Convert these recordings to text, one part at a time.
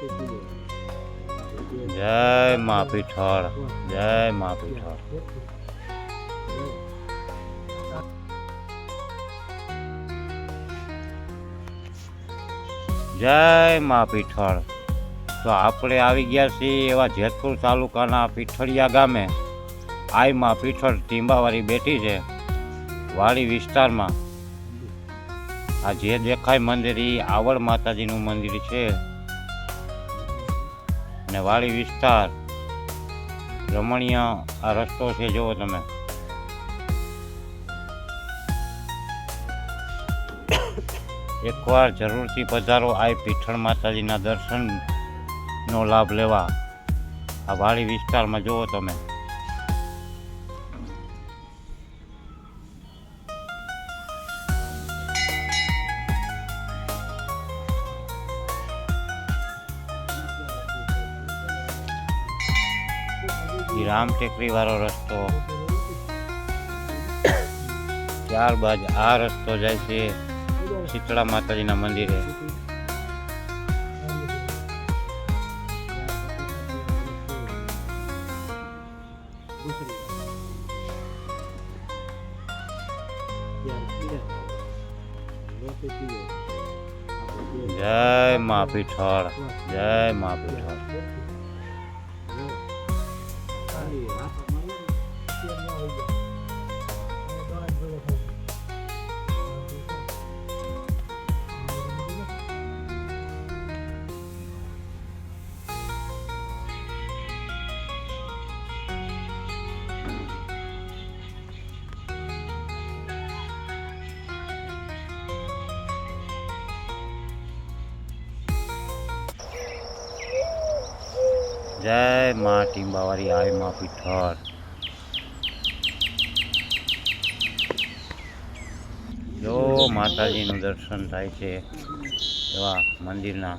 જય મા પીઠળ, જય મા પીઠળ. જય મા પીઠળ. તો આપણે આવી ગયા છીએ એવા જેતપુર તાલુકાના પીઠળિયા ગામે. આઈ મા પીઠળ ટીંબાવાળી બેઠી છે વાડી વિસ્તારમાં. આ જે દેખાય મંદિર એ આવડ માતાજીનું મંદિર છે. અને વાડી વિસ્તાર રમણીય આ રસ્તો છે, જુઓ તમે. એકવાર જરૂરથી પધારો આ પીઠળ માતાજીના દર્શનનો લાભ લેવા. આ વાડી વિસ્તારમાં જુઓ તમે. રામ ટેકરી વાળો રસ્તો, ત્યારબાદ આ રસ્તો જાય છે શીતળા માતાજીના મંદિરે. જય મા પીઠળ, જય મા પીઠળ. જય મા ટીંબાવાળી આઈ મા પીઠળ. જો માતાજીનું દર્શન થાય છે એવા મંદિરના.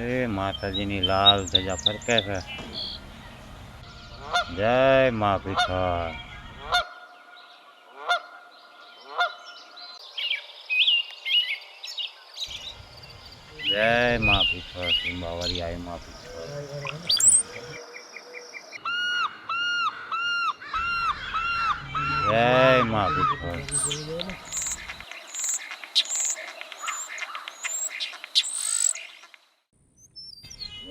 એ માતાજીની લાલ ધજા ફરકે છે. જય મા પીઠળ. જય મા પીઠળ ટીંબાવાળી આઈ મા પીઠળ. જય મા પીઠળ.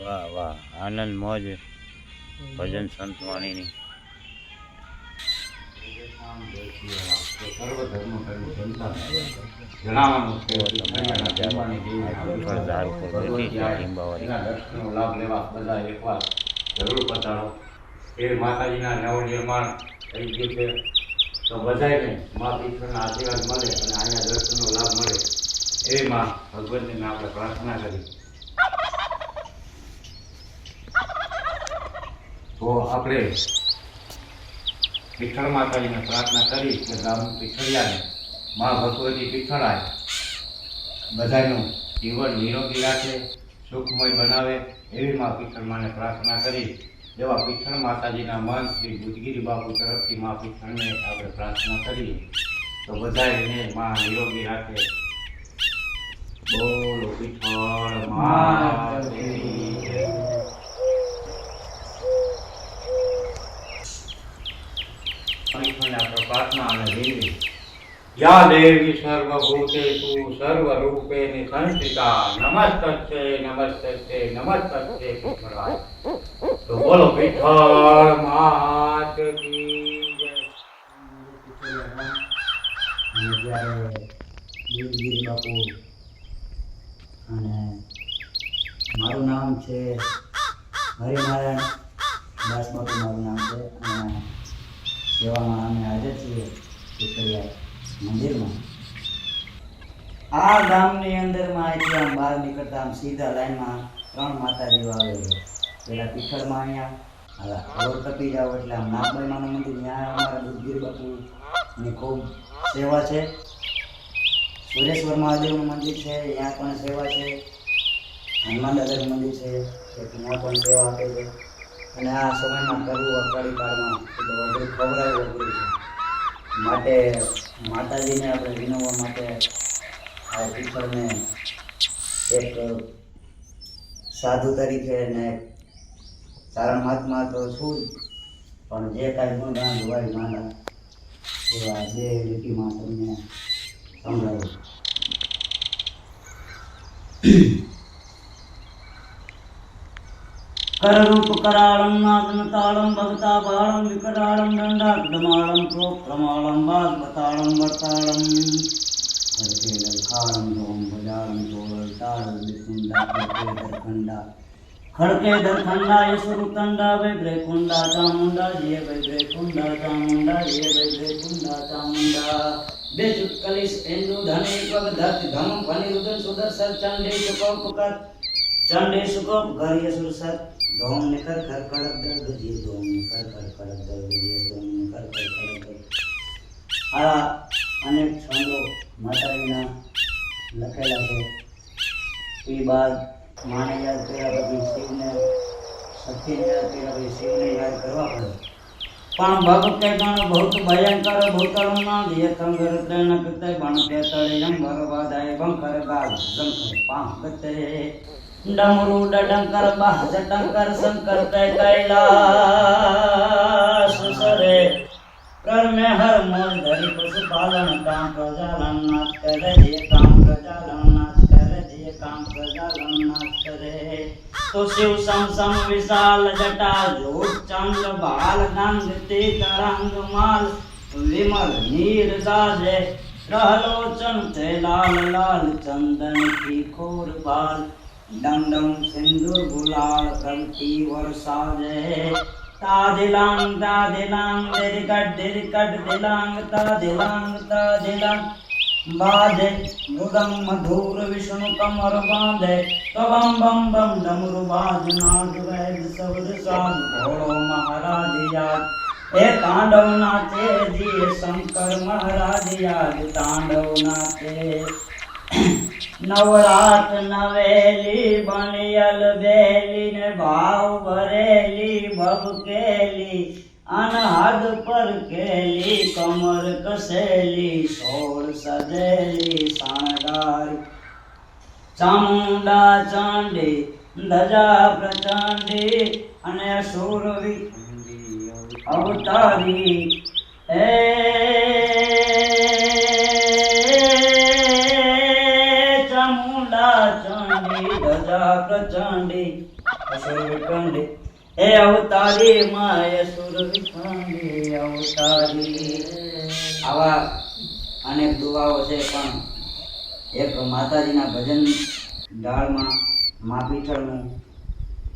વાહ વાહ, આનંદ મોજ ભજન સંતવાણીની. માતાજીના નવનિર્માણ થઈ ગયું છે, તો બધાને મા પીઠળના આશીર્વાદ મળે અને અહીંયા દર્શનનો લાભ મળે એવી માં ભગવતીને આપણે પ્રાર્થના કરી. તો આપણે પીઠળ માતાજીને પ્રાર્થના કરી કે ગામ પીઠળિયાને મા ભગવતી પીઠળાય બધાનું જીવન નિરોગી રાખે, સુખમય બનાવે એવી મા પીઠળ માને પ્રાર્થના કરી. એવા પીઠળ માતાજીના મન શ્રી બુદ્ધગીરી બાપુ તરફથી મા પીઠળને આપણે પ્રાર્થના કરીએ તો બધા એને મા નિરોગી રાખે. બોલો પીઠળ માતાજી. આપણે પ્રાર્થના અને દેવી યા દેવી સર્વભૂતેષુ સર્વરૂપેણ સંસ્થિતા નમસ્તે નમસ્તે નમસ્તે પીઠળાય. તો બોલો પીઠળ માત કી જય. બુદ્ધગીરી બાપુ અને મારું નામ છે હરિનારાયણ દાસ બાપુ મારું નામ છે. અને સેવામાં અમે હાજર છીએ પીઠળિયા મંદિરમાં. આ ગામની અંદરમાં અહીંથી આમ બહાર નીકળતા આમ સીધા લાઈનમાં 3 માતાજીઓ આવે છે. પેલા પીઠળમાં અહીંયા રોડ ટપી જાવ એટલે આમ નાગબાઈ માનું મંદિર, ત્યાં અમારા દૂધગીર બાપુની ખૂબ સેવા છે. સુરેશ્વર મહાદેવનું મંદિર છે, ત્યાં પણ સેવા છે. હનુમાન દાદાનું મંદિર છે, ત્યાં પણ સેવા આપે છે. અને આ સમયમાં કરવું અકાળી કાળમાં એટલે વધુ ખવડાવવું અઘરું છે. માટે માતાજીને આપણે વિનવવા માટે આ પીઠળને એક સાધુ તરીકે ને સારા મહાત્મા તો છું જ, પણ જે કાંઈ ગુણગાન હોય માના એવા બે લીટીમાં તમને સમજાવું. કરરૂપ કરાળમ નાદનતાળમ ભગતાપાળમ વિકટાળમ દંડાકડમાળમ પ્રોક્રમાળમ બાગબતાળમ વરતાળમ હરકે દલખાળમ ધોમ બજાળમ ધોળ તાળ વિકુંડા ખડકે દરખંડા યશુરુતંડા વૈબ્રેકુંડા ચામુંડા જીએ વૈબ્રેકુંડા ચામુંડા જીએ વૈબ્રેકુંડા ચામુંડા બે ચુટકલીસ એન્દુ ધને પગ ધત ધમ ફનિરુદન સુદર્શન ચંડે સુકોપકત ચંડે સુકોપ ઘર યશુરસત ધોમ ને કર કર કડક દળ ગજીએ ધોમ ને કર કર કડક દળ ગજીએ ધોમ ને કર કર કડક દળ. આ અનેક છંદો માતાજીના લખેલા છે. એ બાદ માને યાદ કર્યા પછી શિવને, શક્તિને યાદ કર્યા પછી શિવને યાદ કરવા પડે. પણ ભક્ત ગણ બહુત ભયંકર ભૂતળમાં દિયતં ગરુત્રેણ કૃતે બણ પેતળિયં ભગવાદાય બંકર ગાલ ઝંકર પાંકતે ડમરુ ડડંકર બાહ જટંકર શંકર તે કૈલાસ સરે કર મે હર મોલ ધરી પશુપાલન કામ પ્રજાલન નાથ કરે જે કામ પ્રજાલન નાથ કરે જે કામ પ્રજાલન નાથ કરે. તો શિવ સમ સમ વિશાલ જટા જોત ચંદ્ર બાલ ગંગ તે તરંગ માલ વિમલ નીર દાજે रहलोचन ते लाल लाल चंदन की खोर बाल डम डम सिंदूर गुलाल प्रगति वर्षाजे तादिलांग दिरिकट दिलांग तादिलांग बाजे मृदंग मधुर विष्णु कमर बांधे तो बम बम बम डमरू बाज नाद वैद शब्द साध भोलो महाराज याद ए तांडव नाचे जी शंकर महाराज याद तांडव नाचे नवरात नवेली बनियल बेली ने भाव भरेली भवकेली अनहद पर केली कमर कसेली सोल सजेली साणगारी चामुंडा चांडी धजा प्रचंडी अने सुरवी अवतारी ए चामुंडा चांडी धजा प्रचंडी असुरविखंडी ए अवतारी माय सुरविखंडी अवतारी. आवा अनेक दुआओ છે પણ એક માતાજીના ભજન ડાળમાં મા પીઠળનું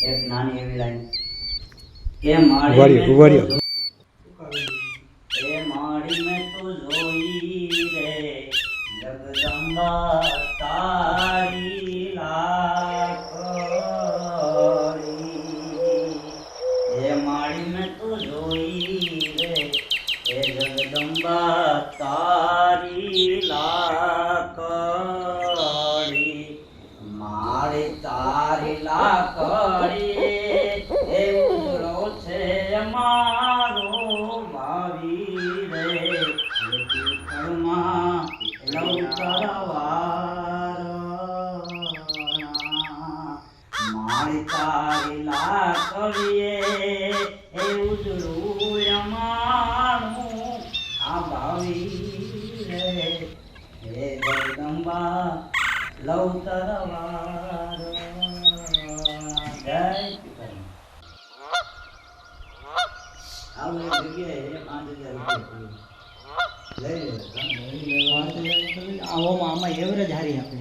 એક નાની એવી લાઈન કે માળી में तो जोई रे जगदम्बा तारी लाकड़ी ये माड़ी में तो जोई रे ये जगदम्बा तारी लाकड़ी माड़ी तारी लाकड़ी ए उजड़ो छे मारो भावी मारी तारी लाकड़िए ए उजड़ू यमानु आ भावी रे हे जगदम्बा लौतरवार. जय आवे जगह 5000 આવામાં આમાં એવરેજ હારી આપે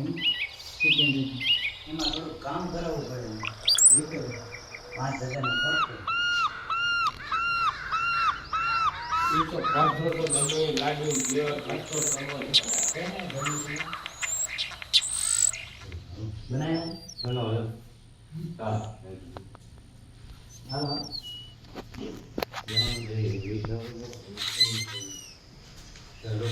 એમાં થોડું કામ કરાવવું પડે. 5000 નો ખર્ચ ચાલો. હાલો ધ્યાન દે, વિચારો, સર્વ